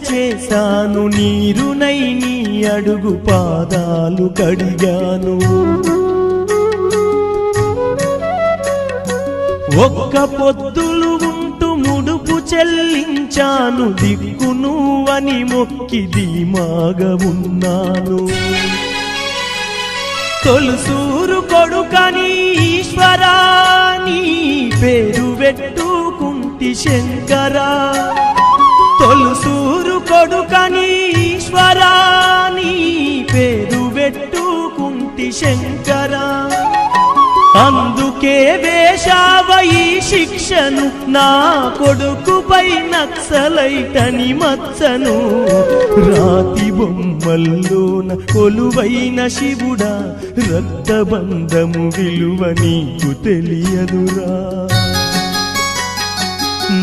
చేశాను, నీరునై నీ అడుగు పాదాలు కడిగాను. ఒక్క పొద్దులు ఉంటూ ముడుపు చెల్లించాను, దిక్కు నువ్వని మొక్కి ధీమాగా ఉన్నాను. తొలుసూరు కొడుకని ఈశ్వరా నీ పేరు పెట్టుకుంటి శంకరా, తొలుసూరు కొడుకని ఈశ్వరా నీ పేరు పెట్టుకుంటి శంకరా. అందుకే వేశావ ఈ శిక్షను, నా కొడుకుపై నక్సలైటని మచ్చను. రాతి బొమ్మల్లోన కొలువైన శివుడా, రక్తబంధము విలువ నీకు తెలియదురా.